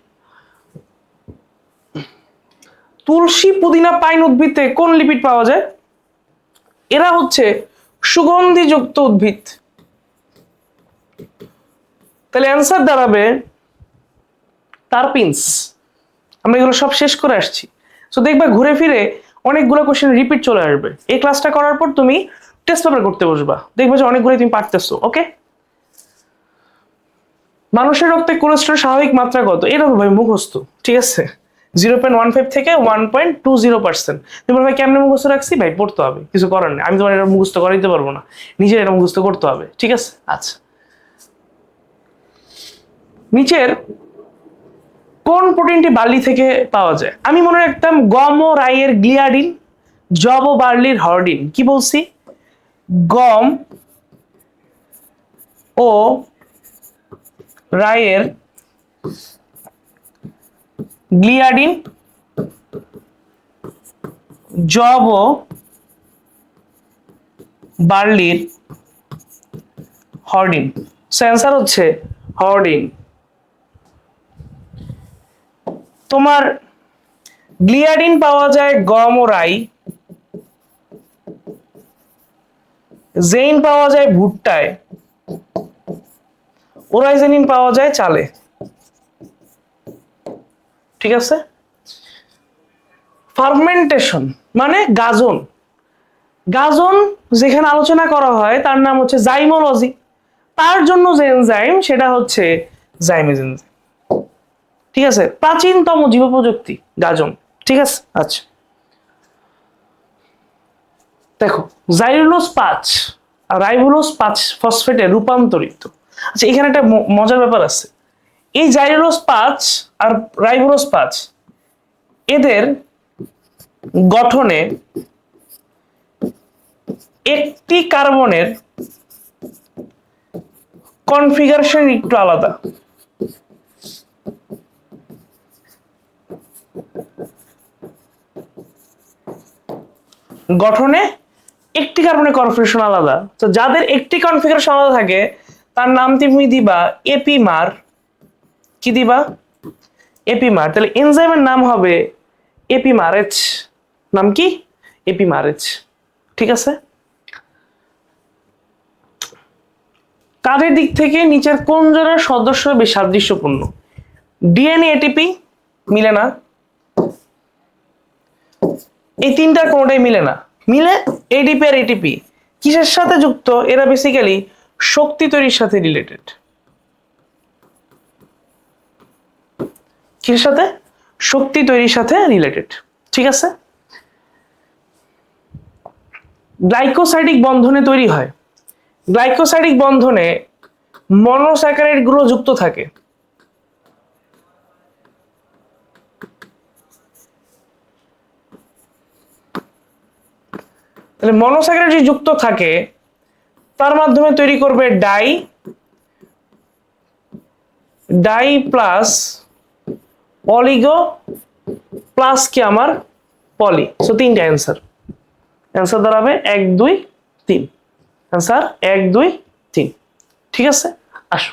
A: তুলসী, পুদিনা, পাইন উদ্ভিদে কোন লিপিড পাওয়া যায়? এরা হচ্ছে সুগন্ধিযুক্ত উদ্ভিদ। তাহলে অ্যান্সার দাঁড়াবে টারপিনস। আমরা এগুলো সব শেষ করে আসছি, সো দেখবে ঘুরে ফিরে অনেকগুলো কোশ্চেন রিপিট চলে আসবে। এই ক্লাসটা করার পর তুমি টেস্ট পেপার করতে বসবা, দেখবে যে অনেকগুলো তুমি পারতেছো। ওকে, মানুষের রক্তে কোলেস্টেরল স্বাভাবিক মাত্রা কত? এটা তো ভাই মুখস্থ। ঠিক আছে, 0.15 থেকে 1.20%। তুমি ভাই কেমনে মুখস্থ রাখছি? ভাই পড়তে হবে, কিছু করার নেই। আমি তোমার এটা মুখস্থ করাইতে পারবো না, নিজের এটা মুখস্থ করতে হবে। ঠিক আছে, আচ্ছা। নিচের কোন প্রোটিনটি বার্লি থেকে পাওয়া যায়? আমি মনে রাখতাম গম ও রাইয়ের গ্লিয়াডিন, জব ও বার্লির হর্ডিন। কি বলছি? গম ও রাইয়ের গ্লিয়াডিন, জব ও বার্লির হর্ডিন। সো অ্যান্সার হচ্ছে হর্ডিন। তোমার গ্লিয়াডিন পাওয়া যায় গম ও রাই, জেইন পাওয়া যায় ভুট্টায়, ওরাইজেনিন পাওয়া যায় চালে। ঠিক আছে, ফার্মেন্টেশন মানে গাজন। গাজন যেখানে আলোচনা করা হয় তার নাম হচ্ছে জাইমোলজি। তার জন্য যে এনজাইম সেটা হচ্ছে জাইমেজ এনজাইম। ঠিক আছে, প্রাচীনতম জীব প্রযুক্তি গাজন। ঠিক আছে, আচ্ছা। দেখো জাইরুলোজ 5 আর রাইবোলোজ 5 ফসফেটে রূপান্তরিত। আচ্ছা, এখানে একটা মজার ব্যাপার আছে। এই জাইরুলোজ 5 আর রাইবোলোজ 5 এদের গঠনে একটি কার্বনের কনফিগারেশন একটু আলাদা। গঠনে একটি কার্বনের কনফিগারেশন আলাদা। তো যাদের একটি কনফিগারেশন আলাদা থাকে তার নাম তুমি দিবা এপিমার। কি দিবা? এপিমার। তাহলে এনজাইমের নাম হবে এপিমারেজ। নাম কি? এপিমারেজ। ঠিক আছে, কাজের দিক থেকে নিচের কোন জনের সদস্য বেশি সাদৃশ্যপূর্ণ? ডিএনএ এটিপি মিলে না, এই তিনটার কোনোটাই মিলে না। মিলে এডিপি আর এটিপি কিসের সাথে যুক্ত? এরা বেসিক্যালি শক্তি তৈরির সাথে রিলেটেড। কিসের সাথে? শক্তি তৈরির সাথে রিলেটেড। ঠিক আছে, গ্লাইকোসাইডিক বন্ধনে তৈরি হয়। গ্লাইকোসাইডিক বন্ধনে মনোস্যাকারাইড গুলো যুক্ত থাকে। তাহলে মনোস্যাকারাইড যে যুক্ত থাকে তার মাধ্যমে তৈরি করবে ডাই প্লাস অলিগো প্লাস কি আমার পলি। সো তিনটা অ্যান্সার দাঁড়াবে 1 2 3। অ্যান্সার 1 2 3। ঠিক আছে, আসো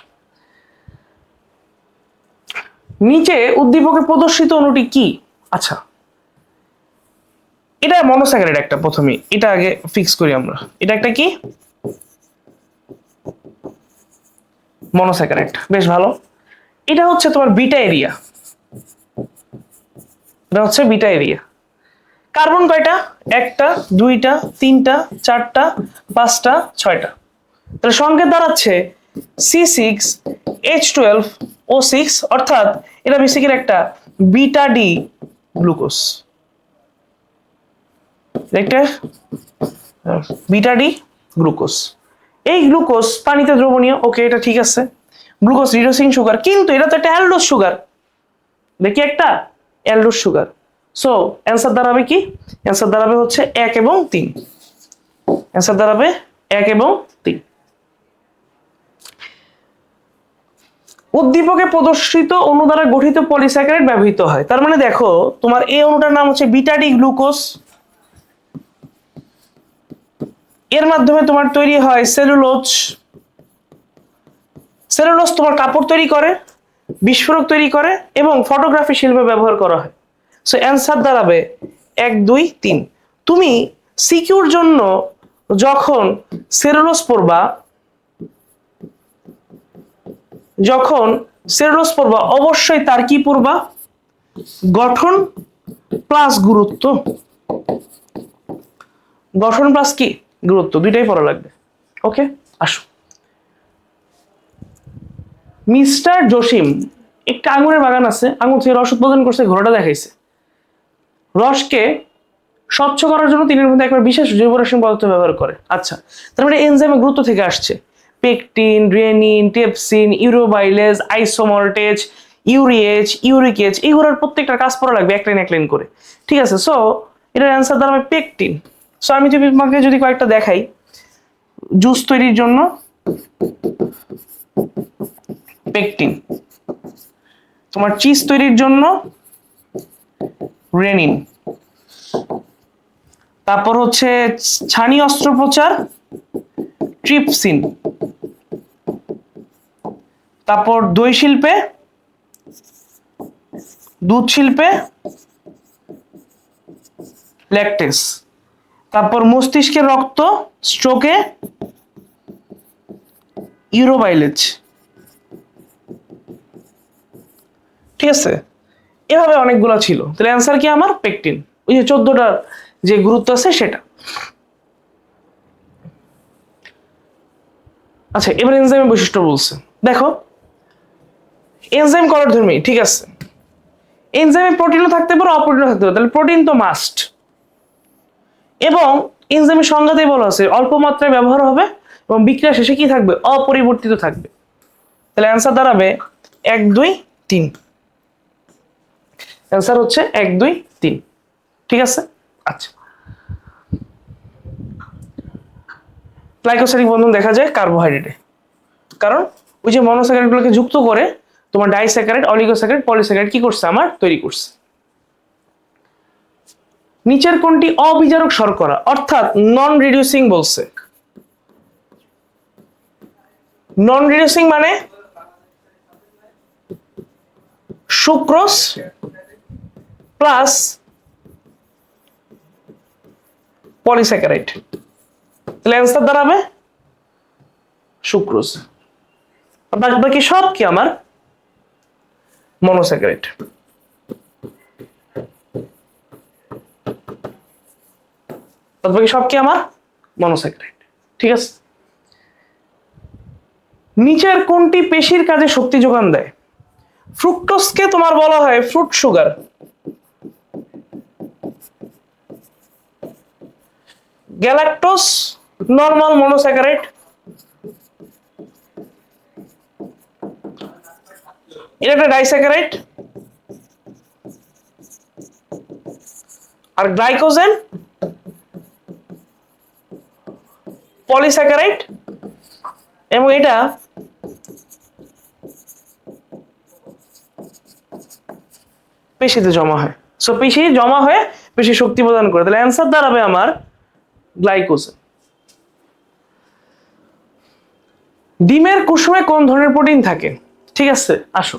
A: নিচে উদ্দীপকে প্রদর্শিত অণুটি কি? আচ্ছা, এটা মনোস্যাকারাইড একটা, প্রথমে এটা আগে ফিক্স করি আমরা। এটা একটা কি? মনোস্যাকারাইড, বেশ ভালো। এটা হচ্ছে তোমার বিটা এরিয়া। এটা হচ্ছে বিটা এরিয়া। কার্বন কয়টা? একটা, দুইটা, তিনটা, চারটা, পাঁচটা, ছয়টা। তাহলে সংকেত দাঁড়াচ্ছে C6H12O6, অর্থাৎ এটা বেসিক্যালি একটা বিটা ডি গ্লুকোজ। একটা বিটা ডি গ্লুকোজ। এই গ্লুকোজ পানিতে দ্রবণীয়, ওকে এটা ঠিক আছে। গ্লুকোজ রিডিউসিং সুগার, কিন্তু এটা তো একটা অ্যালডোজ সুগার। দেখি একটা অ্যালডোজ সুগার। সো অ্যান্সার দাঁড়াবে কি? অ্যান্সার দাঁড়াবে হচ্ছে 1 এবং 3। অ্যান্সার দাঁড়াবে 1 এবং 3। উদ্দীপকে প্রদর্শিত অণু দ্বারা গঠিত পলিস্যাকারাইড ব্যবহৃত হয়। তার মানে দেখো, তোমার এই অণুটার নাম হচ্ছে বিটা ডি গ্লুকোজ। এর মাধ্যমে তোমার তৈরি হয় সেলুলোজ। সেলুলোজ তোমার কাপড় তৈরি করে, বিস্ফোরক তৈরি করে এবং ফটোগ্রাফি শিল্পে ব্যবহার করা হয়। সো অ্যান্সার দাঁড়াবে 1 2 3। তুমি সিকিউর জন্য যখন সেলুলোজ পড়বা, অবশ্যই তার কি পড়বা? গঠন প্লাস গুরুত্ব। গঠন প্লাস কি? গুরুত্ব, দুইটাই পড়া লাগবে। ওকে, আসো। মিস্টার জসিম একটা আঙুরের বাগান আছে, আঙুর থেকে রস উৎপাদন করছে, ঘোড়াটা দেখাইছে। রসকে স্বচ্ছ করার জন্য তিনের মধ্যে একবার বিশেষ জৈব রাসায়নিক পদার্থ ব্যবহার করে। আচ্ছা, তার মানে এনজাইমের গুরুত্ব থেকে আসছে। পেকটিন, রেনিন, টেপসিন, ইউরোবাইলেজ, আইসোমল্টেজ, ইউরিয়েজ, ইউরিকেজ, এইগুলোর প্রত্যেকটা কাজ পড়া লাগবে এক লাইন করে। ঠিক আছে, সো এটার অ্যান্সার দাঁড়াবে পেকটিন। সো আমি যদি তোমাকে কয়েকটা দেখাই, জুস তৈরির জন্য পেকটিন, তোমার চিজ তৈরির জন্য রেনিন, তারপর হচ্ছে ছানি অস্ত্রোপচার ট্রিপসিন, তারপর দই শিল্পে, দুধ শিল্পে ল্যাকটেস, তারপর মস্তিষ্কের রক্ত স্ট্রোকে ইউরোবাইলেজ। ঠিক আছে, এভাবে অনেকগুলো ছিল। তাহলে অ্যান্সার কি আমার? পেকটিন। ওই যে 14টার যে গুরুত্ব আছে সেটা। আচ্ছা, এবার এনজাইমের বৈশিষ্ট্য বলছে। দেখো, এনজাইম কলারধর্মী, ঠিক আছে। এনজাইমে প্রোটিনও থাকতে পারে, অপ্রোটিনও থাকতে পারে। তাহলে প্রোটিন তো মাস্ট। এবং এনজাইমের সংজ্ঞাতেই বলা আছে অল্প মাত্রায় ব্যবহার হবে এবং বিক্রিয়া শেষে কি থাকবে? অপরিবর্তিত থাকবে। তাহলে অ্যান্সার দাঁড়াবে 1 2 3। অ্যান্সার হচ্ছে 1 2 3। ঠিক আছে, আচ্ছা। গ্লাইকোসাইডিক বন্ধন দেখা যায় কার্বোহাইড্রেটে, কারণ ওই যে মনোস্যাকারাইডগুলোকে যুক্ত করে তোমার ডাইস্যাকারাইড, অলিগোস্যাকারাইড, পলিস্যাকারাইড কি করছে? আমার তৈরি করছে। নিচের কোনটি অবিজারক শর্করা, অর্থাৎ নন রিডিউসিং বলছে। নন রিডিউসিং মানে সুক্রোজ প্লাস পলিস্যাকারাইড। তাহলে অ্যান্সার দাঁড়াবে সুক্রোজ। বাকি সব কি আমার মনোস্যাকারাইড। বাকি সব কি আমার মনোস্যাকারাইড। ঠিক আছে, নিচের কোনটি পেশির কাজে শক্তি যোগান দেয়? ফ্রুক্টোজকে তোমার বলা হয় fruit sugar, galactose normal monosaccharide, এটা একটা ডাইস্যাকারাইড, আর গ্লাইকোজেন পলিস্যাকারাইড, এবং এটা পেশিতে জমা হয়। সো পেশি জমা হয়ে পেশি শক্তি প্রদান করে, তাহলে অ্যান্সার দাঁড়াবে আমার গ্লাইকোজেন। ডিমের কুসুমে কোন ধরনের প্রোটিন থাকে? ঠিক আছে, আসো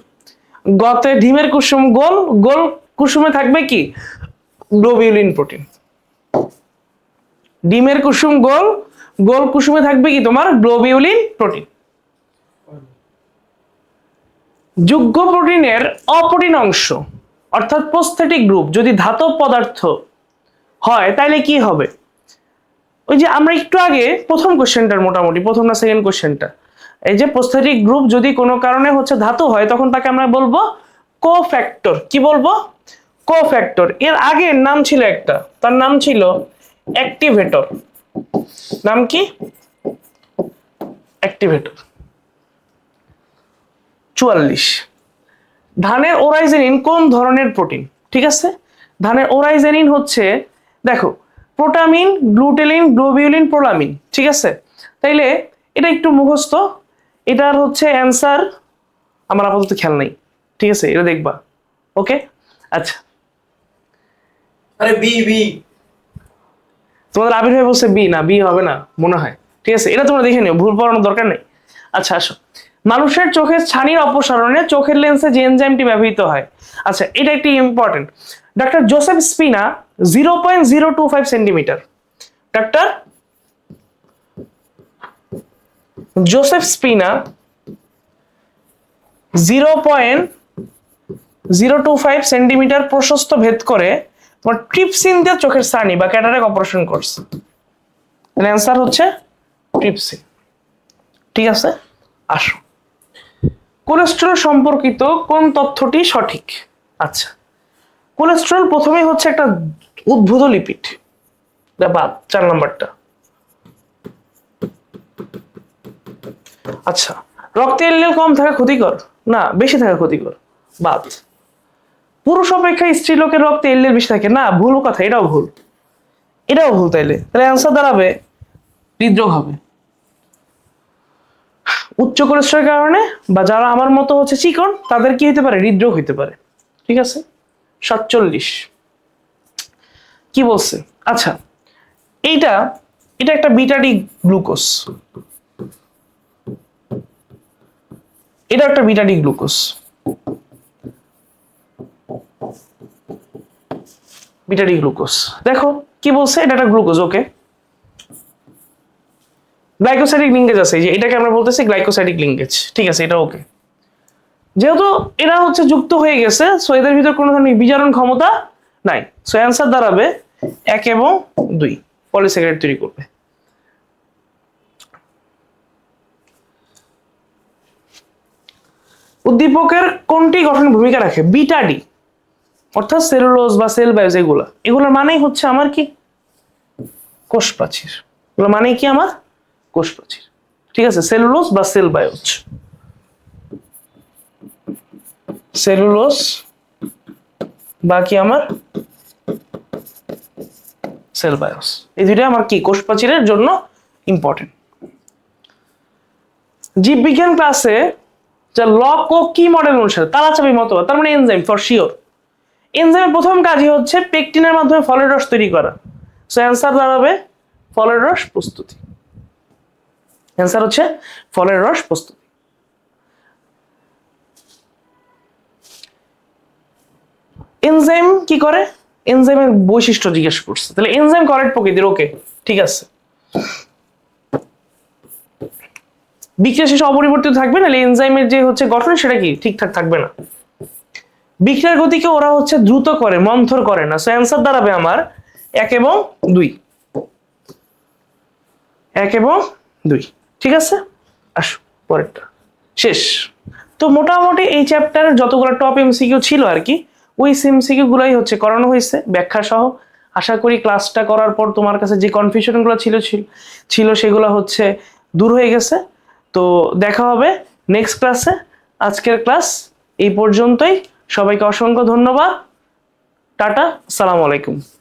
A: গতে ডিমের কুসুম গোল, গোল কুসুমে থাকবে কি? Globulin protein. ডিমের কুসুম গোল, গোল কুসুমে থাকবে কি তোমার? Globulin protein. যুগ্ম প্রোটিনের অপ্রোটিন অংশ অর্থাৎ প্রস্থেটিক গ্রুপ যদি ধাতব পদার্থ হয় তাহলে কি হবে? ওই যে আমরা একটু আগে প্রথম কোশ্চেনটার, মোটামুটি প্রথম না সেকেন্ড কোশ্চেনটা, এই যে প্রস্থেটিক গ্রুপ যদি কোনো কারণে হচ্ছে ধাতু হয় তখন তাকে আমরা বলবো কোফ্যাক্টর। কি বলবো? কোফ্যাক্টর। এর আগের নাম ছিল একটা, তার নাম ছিল অ্যাক্টিভেটর। নাম কি? অ্যাক্টিভেটর। 44, ধানের ওরাইজেনিন কোন ধরনের প্রোটিন? ঠিক আছে, ধানের ওরাইজেনিন হচ্ছে, দেখো, প্রোটামিন, গ্লুটেলিন, গ্লোবিউলিন, প্রোলামিন। ঠিক আছে, তাইলে এটা একটু মুখস্থ, এটার হচ্ছে অ্যান্সার আমার আপাতত খেয়াল নাই। ঠিক আছে, এটা দেখবা। ওকে, আচ্ছা।
B: আরে বি বি,
A: তোমাদের আবির ভাই বলছে বি, না বি হবে না মনে হয়। ঠিক আছে, এটা তোমরা দেখে নিও, ভুল পড়ানোর দরকার নেই। আচ্ছা, আসো, মানুষের চোখের ছানির অপসারণে চোখের লেন্সে যে এনজাইমটি ব্যবহৃত হয়, আচ্ছা এটা একটি important. Doctor Joseph Spina 0.025 centimetre, doctor Joseph Spina 0.025 centimetre প্রশস্ত ভেদ করে তোমার ট্রিপসিন দিয়ে চোখের ছানি বা ক্যাটারাক্ট অপারেশন করছে। অ্যান্সার হচ্ছে ট্রিপসিন। ঠিক আছে, আসো, কোলেস্টেরল সম্পর্কিত কোন তথ্যটি সঠিক? আচ্ছা, কোলেস্টেরল প্রথমেই হচ্ছে একটা উদ্ভূত লিপিড, বাদ 4 নাম্বারটা। আচ্ছা, রক্তে এলডিএল কম থাকা ক্ষতিকর? না, বেশি থাকা ক্ষতিকর, বাদ। পুরুষ অপেক্ষা স্ত্রীলোকের রক্তে এলডিএল বেশি থাকে? না, ভুল কথা, এটাও ভুল, এটাও ভুল। তাইলে অ্যান্সার দাঁড়াবে হৃদরোগ হবে। উচ্চ কোলেস্টেরলের কারণে বা যারা আমার মতো হচ্ছে চিকন তাদের কি হতে পারে? হৃদরোগ হতে পারে। ঠিক আছে, 47, কি বলছে? আচ্ছা, এটা একটা বিটা-ডি গ্লুকোজ, এটা একটা বিটা-ডি গ্লুকোজ, বিটা-ডি গ্লুকোজ। দেখো কি বলছে, এটা একটা গ্লুকোজ। ওকে, গ্লাইকোসাইডিক লিঙ্কেজ আছে, যে এটাকে আমরা বলতেছি গ্লাইকোসাইডিক লিঙ্কেজ। ঠিক আছে, এটা ওকে। যেহেতু এরা হচ্ছে যুক্ত হয়ে গেছে, সো এদের ভিতর কোনো ধরনের বিজারণ ক্ষমতা নাই। সো অ্যান্সার দাঁড়াবে 1 এবং 2, পলিস্যাকারাইড তৈরি করবে। উদ্দীপকের কোনটি গঠনের ভূমিকা রাখে? বিটা-ডি, অর্থাৎ সেলুলোজ বা সেল বায়োজ, এগুলোর মানেই হচ্ছে আমার কি? কোষ প্রাচীর। এগুলো মানেই কি আমার? কোষ প্রাচীর। ঠিক আছে, সেলুলোজ বা সেল বায়োজ, সেলুলোজ বা কি আমার সেল বায়োস, এই দুইটা আমার কি? কোষ প্রাচীরের জন্য ইম্পর্টেন্ট। জীববিজ্ঞান ক্লাসে যা লক ও কি মডেল অনুসারে তালাচাবি মতবাদ, তার মানে এনজাইম ফর শিওর। এনজাইমের প্রথম কাজই হচ্ছে পেকটিনের মাধ্যমে ফলের রস তৈরি করা। সো অ্যান্সার দাঁড়াবে ফলের রস প্রস্তুতি। অ্যান্সার হচ্ছে ফলের রস প্রস্তুতি। এনজাইম কি করে? এনজাইমের বৈশিষ্ট্য জিজ্ঞেস করছে, তাহলে এনজাইম কারেক্ট প্রকৃতির। ওকে, ঠিক আছে, বিক্রিয়া শেষে অপরিবর্তিত থাকবে, নাহলে এনজাইমের যে হচ্ছে গঠন সেটা কি ঠিকঠাক থাকবে না। বিক্রিয়ার গতিকে ওরা হচ্ছে দ্রুত করে, মন্থর করে না। সো অ্যান্সার দাঁড়াবে আমার 1 এবং 2। 1 এবং 2, ঠিক আছে। আসো পরেরটা, শেষ। তো মোটামুটি এই চ্যাপ্টারের যতগুলো টপ এমসিকিউ ছিল আর কি, ওই এমসিকিউ গুলাই হচ্ছে করানো হয়েছে ব্যাখ্যা সহ। আশা করি ক্লাসটা করার পর তোমার কাছে যে কনফিউশনগুলো ছিল সেগুলো হচ্ছে দূর হয়ে গেছে। তো দেখা হবে নেক্সট ক্লাসে। আজকের ক্লাস এই পর্যন্তই। সবাইকে অসংখ্য ধন্যবাদ। টাটা, আসসালামু আলাইকুম।